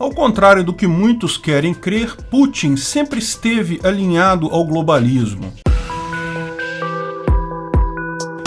Ao contrário do que muitos querem crer, Putin sempre esteve alinhado ao globalismo.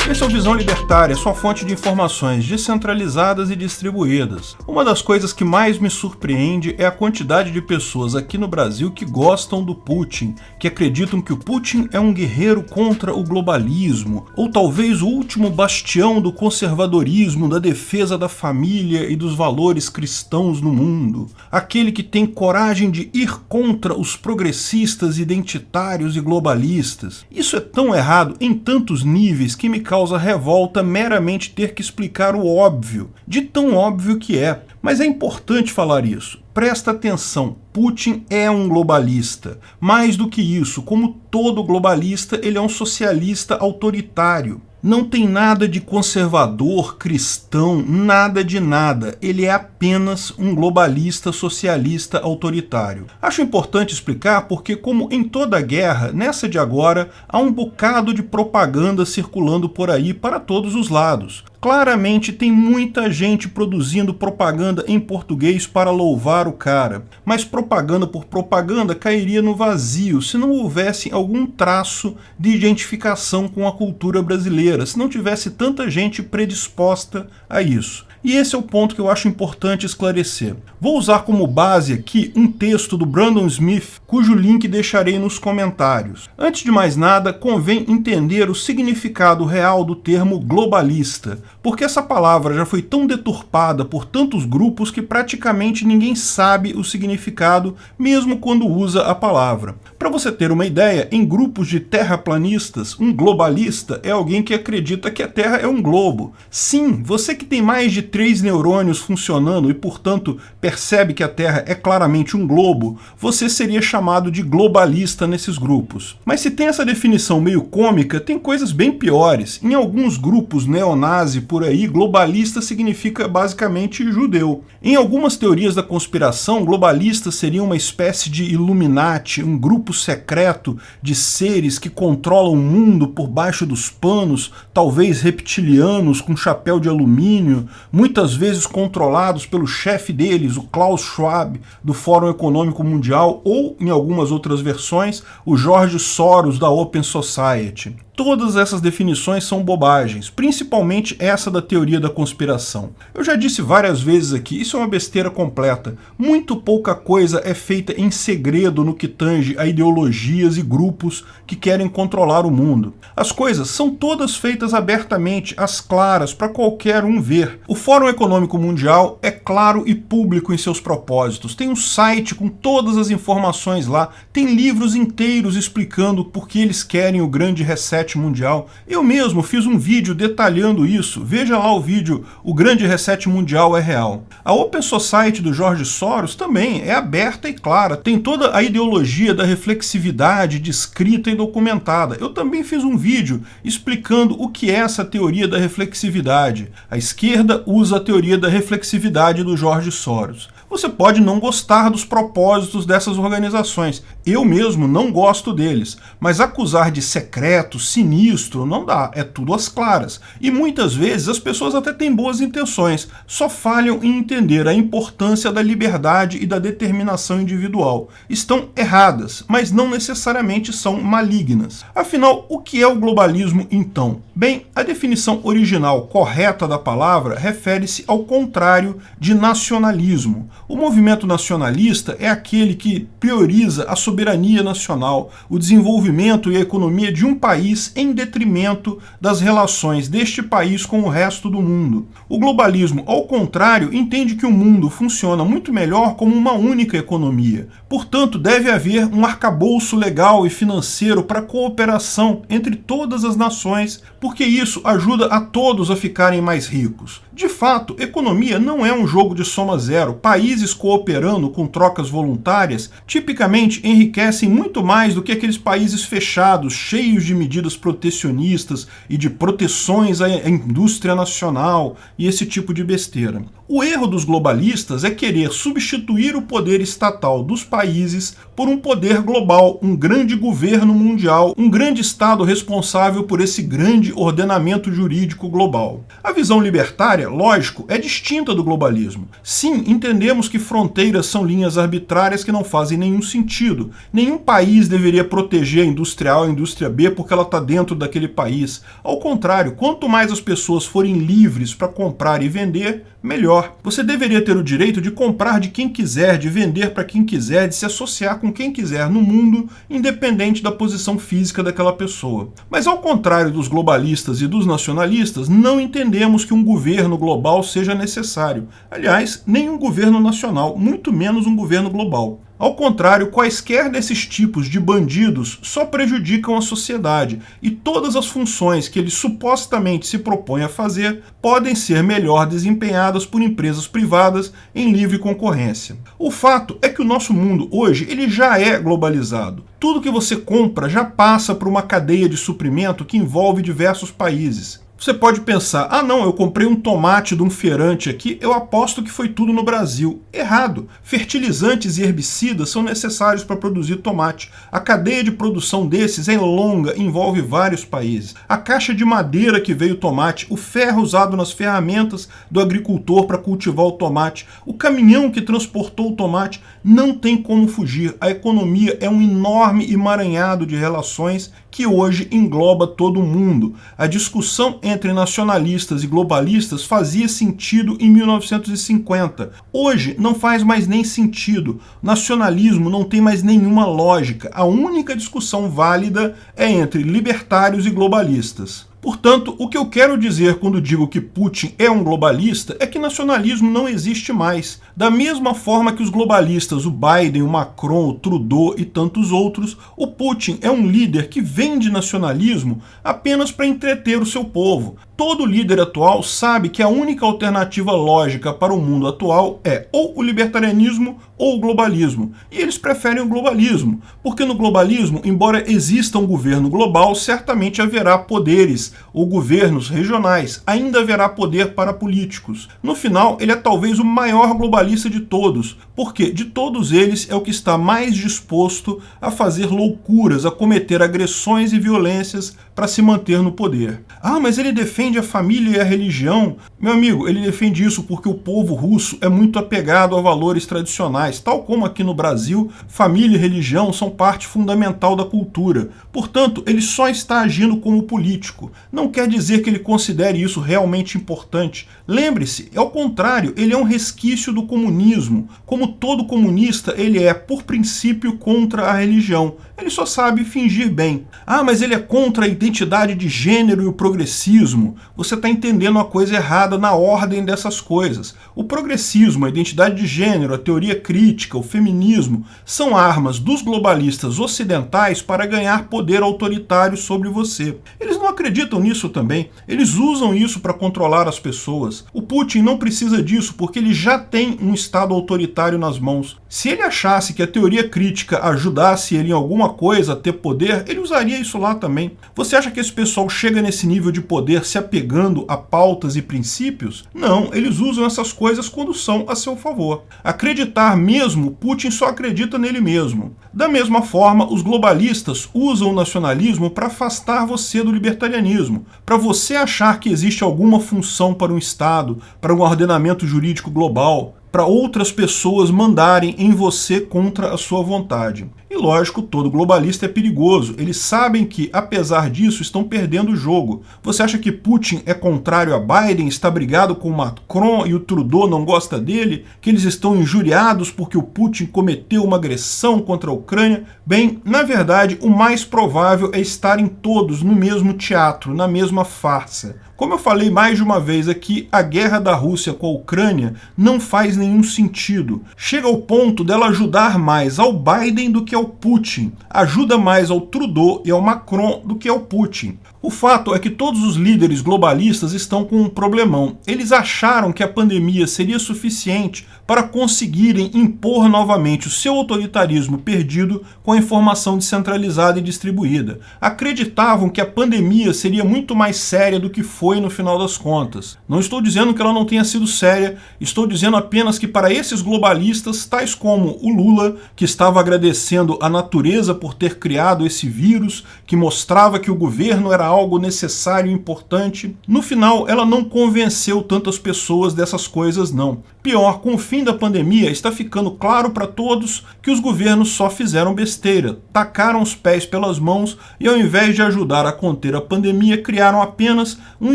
Esse é o Visão Libertária, sua fonte de informações descentralizadas e distribuídas. Uma das coisas que mais me surpreende é a quantidade de pessoas aqui no Brasil que gostam do Putin, que acreditam que o Putin é um guerreiro contra o globalismo, ou talvez o último bastião do conservadorismo, da defesa da família e dos valores cristãos no mundo. Aquele que tem coragem de ir contra os progressistas, identitários e globalistas. Isso é tão errado em tantos níveis que me causa revolta meramente ter que explicar o óbvio, de tão óbvio que é. Mas é importante falar isso. Presta atenção, Putin é um globalista. Mais do que isso, como todo globalista, ele é um socialista autoritário. Não tem nada de conservador, cristão, nada de nada. Ele é apenas um globalista socialista autoritário. Acho importante explicar porque, como em toda guerra, nessa de agora, há um bocado de propaganda circulando por aí para todos os lados. Claramente tem muita gente produzindo propaganda em português para louvar o cara, mas propaganda por propaganda cairia no vazio se não houvesse algum traço de identificação com a cultura brasileira, se não tivesse tanta gente predisposta a isso. E esse é o ponto que eu acho importante esclarecer. Vou usar como base aqui um texto do Brandon Smith, cujo link deixarei nos comentários. Antes de mais nada, convém entender o significado real do termo globalista, porque essa palavra já foi tão deturpada por tantos grupos que praticamente ninguém sabe o significado, mesmo quando usa a palavra. Para você ter uma ideia, em grupos de terraplanistas, um globalista é alguém que acredita que a Terra é um globo. Sim, você que tem mais de 3 neurônios funcionando e, portanto, percebe que a Terra é claramente um globo, você seria chamado de globalista nesses grupos. Mas se tem essa definição meio cômica, tem coisas bem piores. Em alguns grupos neonazi por aí, globalista significa basicamente judeu. Em algumas teorias da conspiração, globalista seria uma espécie de Illuminati, um grupo secreto de seres que controlam o mundo por baixo dos panos, talvez reptilianos com chapéu de alumínio, muitas vezes controlados pelo chefe deles, o Klaus Schwab, do Fórum Econômico Mundial, ou, em algumas outras versões, o George Soros, da Open Society. Todas essas definições são bobagens, principalmente essa da teoria da conspiração. Eu já disse várias vezes aqui, isso é uma besteira completa. Muito pouca coisa é feita em segredo no que tange a ideologias e grupos que querem controlar o mundo. As coisas são todas feitas abertamente, às claras, para qualquer um ver. O Fórum Econômico Mundial é claro e público em seus propósitos. Tem um site com todas as informações lá, tem livros inteiros explicando por que eles querem o grande reset mundial. Eu mesmo fiz um vídeo detalhando isso. Veja lá o vídeo, o grande reset mundial é real. A Open Society do George Soros também é aberta e clara. Tem toda a ideologia da reflexividade descrita e documentada. Eu também fiz um vídeo explicando o que é essa teoria da reflexividade. A esquerda usa a teoria da reflexividade do George Soros. Você pode não gostar dos propósitos dessas organizações. Eu mesmo não gosto deles. Mas acusar de secreto, sinistro, não dá. É tudo às claras. E muitas vezes as pessoas até têm boas intenções, só falham em entender a importância da liberdade e da determinação individual. Estão erradas, mas não necessariamente são malignas. Afinal, o que é o globalismo então? Bem, a definição original correta da palavra refere-se ao contrário de nacionalismo. O movimento nacionalista é aquele que prioriza a soberania nacional, o desenvolvimento e a economia de um país em detrimento das relações deste país com o resto do mundo. O globalismo, ao contrário, entende que o mundo funciona muito melhor como uma única economia. Portanto, deve haver um arcabouço legal e financeiro para cooperação entre todas as nações, porque isso ajuda a todos a ficarem mais ricos. De fato, economia não é um jogo de soma zero. Países cooperando com trocas voluntárias tipicamente enriquecem muito mais do que aqueles países fechados, cheios de medidas protecionistas e de proteções à indústria nacional e esse tipo de besteira. O erro dos globalistas é querer substituir o poder estatal dos países por um poder global, um grande governo mundial, um grande Estado responsável por esse grande ordenamento jurídico global. A visão libertária, lógico, é distinta do globalismo. Sim, entendemos Sabemos que fronteiras são linhas arbitrárias que não fazem nenhum sentido. Nenhum país deveria proteger a indústria A ou a indústria B porque ela está dentro daquele país. Ao contrário, quanto mais as pessoas forem livres para comprar e vender, melhor. Você deveria ter o direito de comprar de quem quiser, de vender para quem quiser, de se associar com quem quiser no mundo, independente da posição física daquela pessoa. Mas ao contrário dos globalistas e dos nacionalistas, não entendemos que um governo global seja necessário. Aliás, nem um governo nacional, muito menos um governo global. Ao contrário, quaisquer desses tipos de bandidos só prejudicam a sociedade e todas as funções que eles supostamente se propõem a fazer podem ser melhor desempenhadas por empresas privadas em livre concorrência. O fato é que o nosso mundo hoje ele já é globalizado. Tudo que você compra já passa por uma cadeia de suprimento que envolve diversos países. Você pode pensar, ah não, eu comprei um tomate de um feirante aqui, eu aposto que foi tudo no Brasil. Errado. Fertilizantes e herbicidas são necessários para produzir tomate. A cadeia de produção desses é longa, envolve vários países. A caixa de madeira que veio o tomate, o ferro usado nas ferramentas do agricultor para cultivar o tomate, o caminhão que transportou o tomate, não tem como fugir. A economia é um enorme emaranhado de relações que hoje engloba todo o mundo. A discussão entre nacionalistas e globalistas fazia sentido em 1950. Hoje não faz mais nem sentido. Nacionalismo não tem mais nenhuma lógica. A única discussão válida é entre libertários e globalistas. Portanto, o que eu quero dizer quando digo que Putin é um globalista é que nacionalismo não existe mais. Da mesma forma que os globalistas, o Biden, o Macron, o Trudeau e tantos outros, o Putin é um líder que vende nacionalismo apenas para entreter o seu povo. Todo líder atual sabe que a única alternativa lógica para o mundo atual é ou o libertarianismo ou o globalismo. E eles preferem o globalismo, porque no globalismo, embora exista um governo global, certamente haverá poderes ou governos regionais, ainda haverá poder para políticos. No final, ele é talvez o maior globalista de todos, porque de todos eles é o que está mais disposto a fazer loucuras, a cometer agressões e violências para se manter no poder. Ah, mas ele defende a família e a religião? Meu amigo, ele defende isso porque o povo russo é muito apegado a valores tradicionais, tal como aqui no Brasil, família e religião são parte fundamental da cultura. Portanto, ele só está agindo como político. Não quer dizer que ele considere isso realmente importante. Lembre-se, ao contrário, ele é um resquício do comunismo. Como todo comunista, ele é, por princípio, contra a religião. Ele só sabe fingir bem. Ah, mas ele é contra a identidade de gênero e o progressismo. Você está entendendo a coisa errada na ordem dessas coisas. O progressismo, a identidade de gênero, a teoria crítica, o feminismo, são armas dos globalistas ocidentais para ganhar poder autoritário sobre você. Eles não acreditam nisso também. Eles usam isso para controlar as pessoas. O Putin não precisa disso porque ele já tem um Estado autoritário nas mãos. Se ele achasse que a teoria crítica ajudasse ele em alguma coisa a ter poder, ele usaria isso lá também. Você acha que esse pessoal chega nesse nível de poder se apegando a pautas e princípios? Não, eles usam essas coisas quando são a seu favor. Acreditar mesmo, Putin só acredita nele mesmo. Da mesma forma, os globalistas usam o nacionalismo para afastar você do libertarianismo, para você achar que existe alguma função para um Estado, para um ordenamento jurídico global, para outras pessoas mandarem em você contra a sua vontade. E lógico, todo globalista é perigoso. Eles sabem que, apesar disso, estão perdendo o jogo. Você acha que Putin é contrário a Biden, está brigado com o Macron e o Trudeau não gosta dele? Que eles estão injuriados porque o Putin cometeu uma agressão contra a Ucrânia? Bem, na verdade, o mais provável é estarem todos no mesmo teatro, na mesma farsa. Como eu falei mais de uma vez aqui, a guerra da Rússia com a Ucrânia não faz nenhum sentido. Chega ao ponto dela ajudar mais ao Biden do que ao Putin. Ajuda mais ao Trudeau e ao Macron do que ao Putin. O fato é que todos os líderes globalistas estão com um problemão. Eles acharam que a pandemia seria suficiente para conseguirem impor novamente o seu autoritarismo perdido com a informação descentralizada e distribuída. Acreditavam que a pandemia seria muito mais séria do que foi no final das contas. Não estou dizendo que ela não tenha sido séria, estou dizendo apenas que para esses globalistas, tais como o Lula, que estava agradecendo a natureza por ter criado esse vírus, que mostrava que o governo era algo necessário e importante. No final, ela não convenceu tantas pessoas dessas coisas, não. Pior, com o fim da pandemia, está ficando claro para todos que os governos só fizeram besteira, tacaram os pés pelas mãos e, ao invés de ajudar a conter a pandemia, criaram apenas um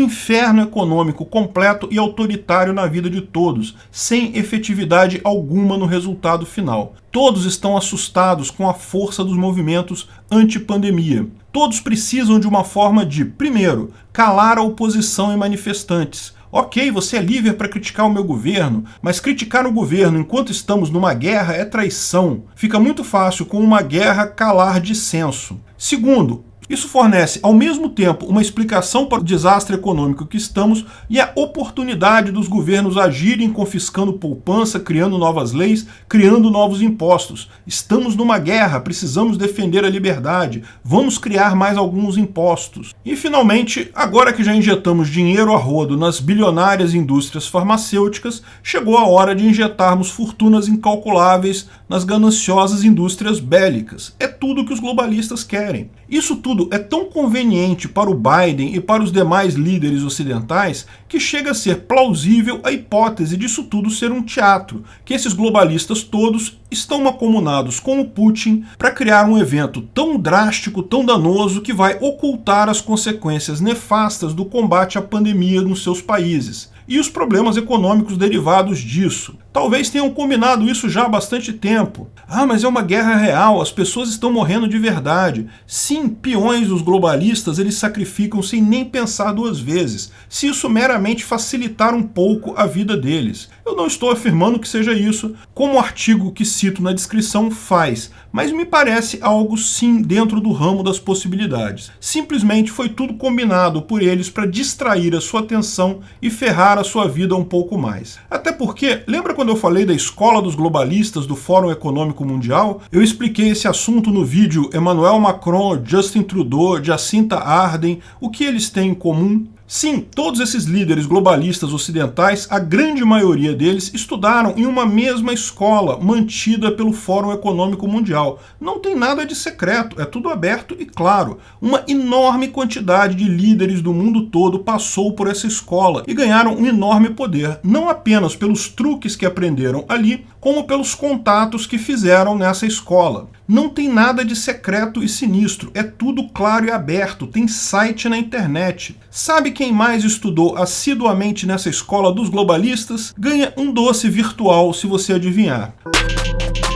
inferno econômico completo e autoritário na vida de todos, sem efetividade alguma no resultado final. Todos estão assustados com a força dos movimentos anti-pandemia. Todos precisam de uma forma de, primeiro, calar a oposição e manifestantes. Ok, você é livre para criticar o meu governo, mas criticar o governo enquanto estamos numa guerra é traição. Fica muito fácil com uma guerra calar dissenso. Segundo, isso fornece, ao mesmo tempo, uma explicação para o desastre econômico que estamos e a oportunidade dos governos agirem confiscando poupança, criando novas leis, criando novos impostos. Estamos numa guerra, precisamos defender a liberdade, vamos criar mais alguns impostos. E, finalmente, agora que já injetamos dinheiro a rodo nas bilionárias indústrias farmacêuticas, chegou a hora de injetarmos fortunas incalculáveis nas gananciosas indústrias bélicas. É tudo que os globalistas querem. Isso tudo é tão conveniente para o Biden e para os demais líderes ocidentais que chega a ser plausível a hipótese disso tudo ser um teatro, que esses globalistas todos estão macomunados com o Putin para criar um evento tão drástico, tão danoso, que vai ocultar as consequências nefastas do combate à pandemia nos seus países e os problemas econômicos derivados disso. Talvez tenham combinado isso já há bastante tempo. Ah, mas é uma guerra real, as pessoas estão morrendo de verdade. Sim, peões dos globalistas, eles sacrificam sem nem pensar duas vezes, se isso meramente facilitar um pouco a vida deles. Eu não estou afirmando que seja isso, como o artigo que cito na descrição faz, mas me parece algo sim dentro do ramo das possibilidades. Simplesmente foi tudo combinado por eles para distrair a sua atenção e ferrar a sua vida um pouco mais. Até porque, lembra quando eu falei da escola dos globalistas do Fórum Econômico Mundial? Eu expliquei esse assunto no vídeo Emmanuel Macron, Justin Trudeau, Jacinta Ardern, o que eles têm em comum. Sim, todos esses líderes globalistas ocidentais, a grande maioria deles, estudaram em uma mesma escola mantida pelo Fórum Econômico Mundial. Não tem nada de secreto, é tudo aberto e claro. Uma enorme quantidade de líderes do mundo todo passou por essa escola e ganharam um enorme poder, não apenas pelos truques que aprenderam ali, como pelos contatos que fizeram nessa escola. Não tem nada de secreto e sinistro, é tudo claro e aberto, tem site na internet. Sabe quem mais estudou assiduamente nessa escola dos globalistas? Ganha um doce virtual se você adivinhar.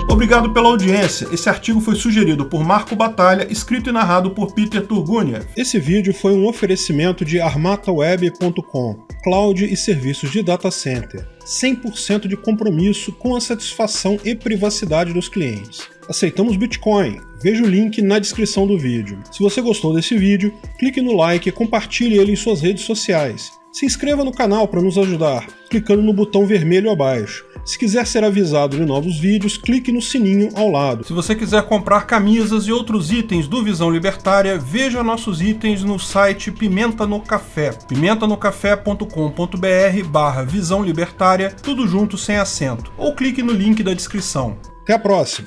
Obrigado pela audiência. Esse artigo foi sugerido por Marco Batalha, escrito e narrado por Peter Turguniev. Esse vídeo foi um oferecimento de armataweb.com, cloud e serviços de data center. 100% de compromisso com a satisfação e privacidade dos clientes. Aceitamos Bitcoin. Veja o link na descrição do vídeo. Se você gostou desse vídeo, clique no like e compartilhe ele em suas redes sociais. Se inscreva no canal para nos ajudar, clicando no botão vermelho abaixo. Se quiser ser avisado de novos vídeos, clique no sininho ao lado. Se você quiser comprar camisas e outros itens do Visão Libertária, veja nossos itens no site Pimenta no Café, pimentanocafé.com.br/Visão Libertária, tudo junto sem acento, ou clique no link da descrição. Até a próxima!